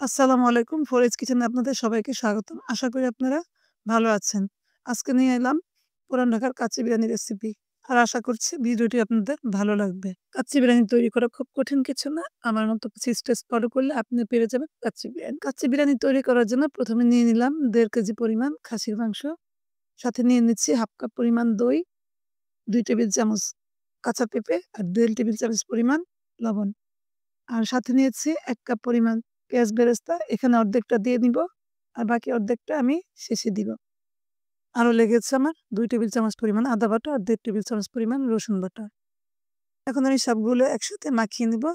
আসসালামু আলাইকুম। ফরিজ কিচেনে আপনাদের সবাইকে স্বাগতম। আশা করি আপনারা ভালো আছেন। আজকে নিয়ে এলাম পুরান ঢাকার কাচ্চি বিরিয়ানি রেসিপি। আর আশা করছি ভিডিওটি আপনাদের ভালো লাগবে। কাচ্চি বিরিয়ানি তৈরি করা খুব কঠিন কিছু না। আমার মতো কিছু স্টেজ ফলো করলে আপনি পেরে যাবেন কাচ্চি বিরিয়ানি। কাচ্চি বিরিয়ানি তৈরি করার জন্য ১ম এ নিয়ে নিলাম ১.৫ কেজি পরিমাণ খাসির মাংস। সাথে নিয়ে নিচ্ছি 1/2 কাপ পরিমাণ দই, ২ টেবিল চামচ কাঁচা পেঁপে আর ১.৫ টেবিল চামচ পরিমাণ লবণ। আর সাথে নিয়েছি ১ কাপ পরিমাণ পেঁয়াজ বেরেস্তা। এখানে অর্ধেকটা দিয়ে নিব। আর বাকি অর্ধেকটা আমি শেষে দিব। আরো লেগেছে আমার ২ টেবিল চামচ পরিমাণ আদা বাটা আর ১.৫ টেবিল চামচ পরিমাণ রসুন বাটা। এখন আমি সবগুলো একসাথে মাখিয়ে নিব।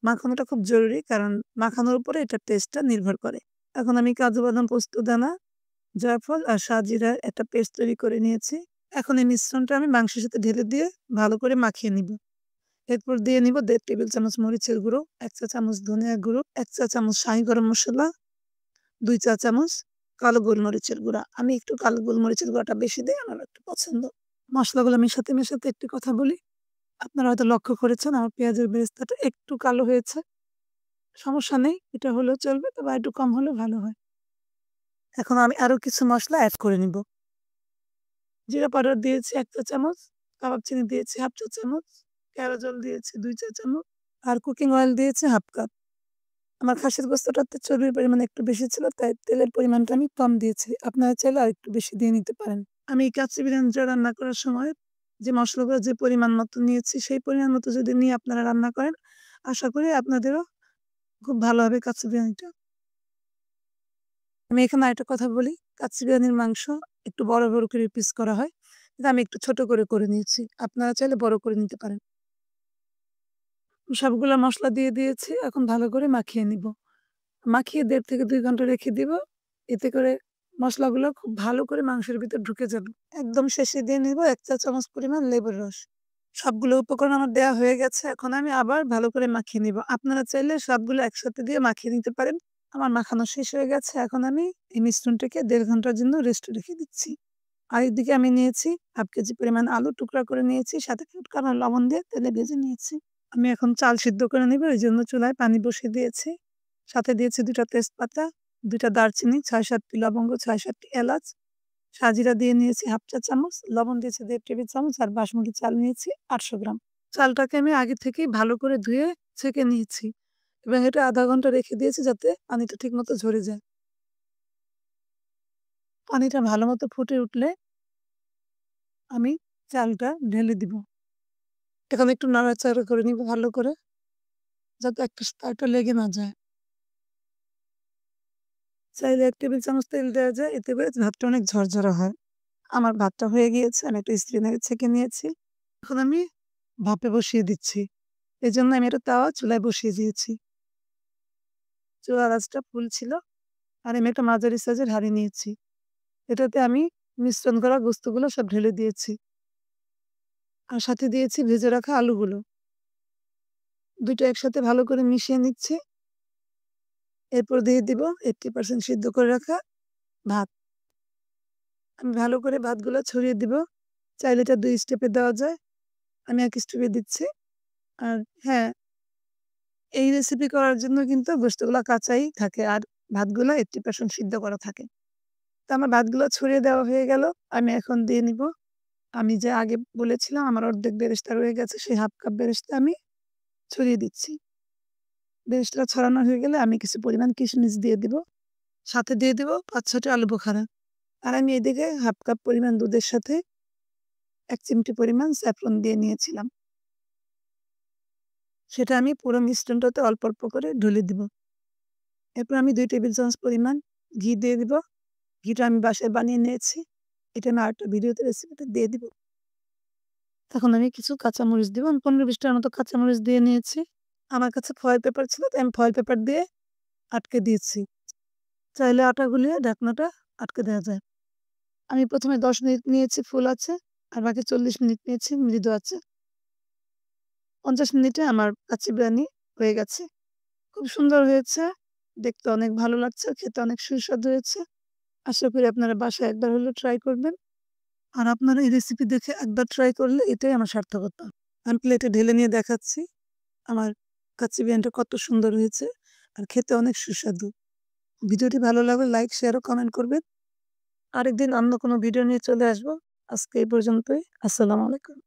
মাখানোটা খুব জরুরি কারণ মাখানোর উপরে এটার টেস্টটা নির্ভর করে। এখন আমি কাজু বাদাম, পোস্তদানা, জয়ফল আর শাহজিরার একটা পেস্ট তৈরি করে নিয়েছি। এখন এই মিশ্রণটা আমি মাংসের সাথে ঢেলে দিয়ে ভালো করে মাখিয়ে নিব। এরপর দিয়ে নিব ১.৫ টেবিল চামচ মরিচের গুঁড়ো, ১ চা চামচ ধনিয়া গুঁড়ো, ১ চা চামচ শাহি গরম মসলা, ২ চা চামচ কালো গোলমরিচের গুঁড়া। আমি একটু কালো গোলমরিচের গুঁড়াটা বেশি দেই, আমার একটু পছন্দ। মসলাগুলো মেশাতে, মেশাতে একটি কথা বলি। আপনারা হয়তো লক্ষ্য করেছেন আমার পেঁয়াজের বেরেস্তাটা একটু কালো হয়েছে। সমস্যা নেই, এটা হলেও চলবে, তবে একটু কম হলেও ভালো হয়। এখন আমি আরো কিছু মসলা এড করে নিব। জিরা পাউডার দিয়েছি ১ চা চামচ, কাবাব চিনি দিয়েছি 1/2 চা চামচ, কেওড়া জল দিয়েছি ২ চা চামচ আর কুকিং অয়েল দিয়েছি 1/2 কাপ। আমার খাসির গোশতটাতে চর্বির পরিমাণ একটু বেশি ছিল, তাই তেলের পরিমাণটা আমি কম দিয়েছি। আপনারা চাইলে আরেকটু বেশি দিয়ে নিতে পারেন। আমি এই কাচ্চি বিরিয়ানিটা রান্না করার সময় যে মসলাগুলো যে পরিমাণ মতো নিয়েছি, সেই পরিমাণ মতো যদি নিয়ে আপনারা রান্না করেন, আশা করি আপনাদেরও খুব ভালো হবে কাচ্চি বিরিয়ানিটা। আমি এখানে আরেকটা কথা বলি, কাচ্চি বিরিয়ানির মাংস একটু বড়, বড় করে পিস করা হয়। কিন্তু আমি একটু ছোট করে নিয়েছি। আপনারা চাইলে বড় করে নিতে পারেন। সবগুলা মসলা দিয়ে দিয়েছি। এখন ভালো করে মাখিয়ে নিব। মাখিয়ে ১.৫ থেকে ২ ঘন্টা রেখে দিব। এতে করে মসলাগুলো খুব ভালো করে মাংসের ভিতর ঢুকে যাবে। একদম শেষে দিয়ে নিব ১ চা চামচ পরিমাণ লেবুর রস। সবগুলো উপকরণ আমার দেয়া হয়ে গেছে। এখন আমি আবার ভালো করে মাখিয়ে নিব। আপনারা চাইলে সবগুলো একসাথে দিয়ে মাখিয়ে নিতে পারেন। আমার মাখানো শেষ হয়ে গেছে। এখন আমি এই মিশ্রণটাকে ১.৫ ঘন্টার জন্য রেস্টে রেখে দিচ্ছি। আরেকদিকে আমি নিয়েছি 1/2 কেজি পরিমাণ আলু টুকরা করে নিয়েছি। সাথে ফুটকানো লবণ দিয়ে তেলে ভেজে নিয়েছি। আমি এখন চাল সিদ্ধ করে নিব। এজন্য চুলায় পানি বসিয়ে দিয়েছি। সাথে দিয়েছি ২ টা তেজপাতা, ২ টা দারচিনি, ৬-৭ টি লবঙ্গ, ৬-৭ টি এলাচ, সাজিরা দিয়ে নিয়েছি 1/2 চা চামচ, লবণ দিয়েছি ১.৫ টেবিল চামচ আর বাসমতি চাল নিয়েছি ৮০০ গ্রাম। চালটাকে আমি আগে থেকেই ভালো করে ধুয়ে ছেঁকে নিয়েছি এবং এটা ০.৫ ঘন্টা রেখে দিয়েছি যাতে পানিটা ঠিকমতো ঝরে যায়। পানিটা ভালোমতো ফুটে উঠলে আমি চালটা ঢেলে দিব। এখন একটু নাড়াচাড়া করে নিব ভালো করে যাতে একটা সাথে লেগে না যায়। চাইলে ১ টেবিল চামচ তেল দেওয়া যায়, এতে করে ভাতটা অনেক ঝরঝরা হয়। আমার ভাতটা হয়ে গিয়েছে। আমি একটু স্ট্রেনারে ছেঁকে নিয়েছি। এখন আমি ভাপে বসিয়ে দিচ্ছি। এজন্য আমি একটা তাওয়া চুলায় বসিয়ে দিয়েছি। চুলার আঁচটা ফুল ছিল আর আমি একটা মাঝারি সাইজের হাঁড়ি নিয়েছি। এটাতে আমি মিশ্রণ করা গোস্তগুলো সব ঢেলে দিয়েছি। আর সাথে দিয়েছি ভেজে রাখা আলুগুলো। ২ টা একসাথে ভালো করে মিশিয়ে নিচ্ছি। এরপর দিয়ে দিব 80% সিদ্ধ করে রাখা ভাত। আমি ভালো করে ভাতগুলো ছড়িয়ে দিব। চাইলে এটা ২ স্টেপে দেওয়া যায়। আমি ১ স্টেপে দিচ্ছি। আর হ্যাঁ, এই রেসিপি করার জন্য কিন্তু গোশতগুলা কাঁচাই থাকে আর ভাতগুলা 80% সিদ্ধ করা থাকে। তো আমার ভাতগুলো ছড়িয়ে দেওয়া হয়ে গেল। আমি এখন দিয়ে নিব। আমি যে আগে বলেছিলাম আমার অর্ধেক বেরেস্তা রয়ে গেছে, সেই 1/2 কাপ বেরেস্তা আমি ছড়িয়ে দিচ্ছি। বেরেস্তাটা ছড়ানো হয়ে গেলে আমি কিছু পরিমাণ কিশমিশ দিয়ে দিব। সাথে দিয়ে দিব ৫-৬ টা আলু বোখারা। আর আমি এদিকে 1/2 কাপ পরিমাণ দুধের সাথে ১ চিমটি পরিমাণ স্যাফরন দিয়ে নিয়েছিলাম। সেটা আমি পুরো মিশ্রণটাতে অল্প, অল্প করে ঢেলে দিব। এরপর আমি ২ টেবিল চামচ পরিমাণ ঘি দিয়ে দিব। ঘিটা আমি বাসায় বানিয়ে নিয়েছি। এটা আমি আরেকটা ভিডিওতে রেসিপিটা দিয়ে দিব। তখন আমি কিছু কাঁচামরিচ দিব। আমি ১৫-২০ টার মতো কাঁচামরিচ দিয়ে নিয়েছি। আমার কাছে ফয়েল পেপার ছিল তাই আমি ফয়েল পেপার দিয়ে আটকে দিয়েছি। চাইলে আটা গুলিয়ে ঢাকনাটা আটকে দেওয়া যায়। আমি ১ম এ ১০ মিনিট নিয়েছি ফুল আঁচে আর বাকি ৪০ মিনিট নিয়েছি মৃদু আঁচে। ৫০ মিনিটে আমার কাচ্চি বিরিয়ানি হয়ে গেছে। খুব সুন্দর হয়েছে। দেখতে অনেক ভালো লাগছে। খেতে অনেক সুস্বাদু হয়েছে। আশা করি আপনারা বাসায় একবার হলেও ট্রাই করবেন। আর আপনারা এই রেসিপি দেখে একবার ট্রাই করলে এটাই আমার সার্থকতা। আমি প্লেটে ঢেলে নিয়ে দেখাচ্ছি আমার কাচ্চি বিরিয়ানিটা কত সুন্দর হয়েছে আর খেতে অনেক সুস্বাদু। ভিডিওটি ভালো লাগলে লাইক, শেয়ার ও কমেন্ট করবেন। আরেকদিন অন্য কোনো ভিডিও নিয়ে চলে আসবো। আজকে এই পর্যন্তই। আসসালামু আলাইকুম।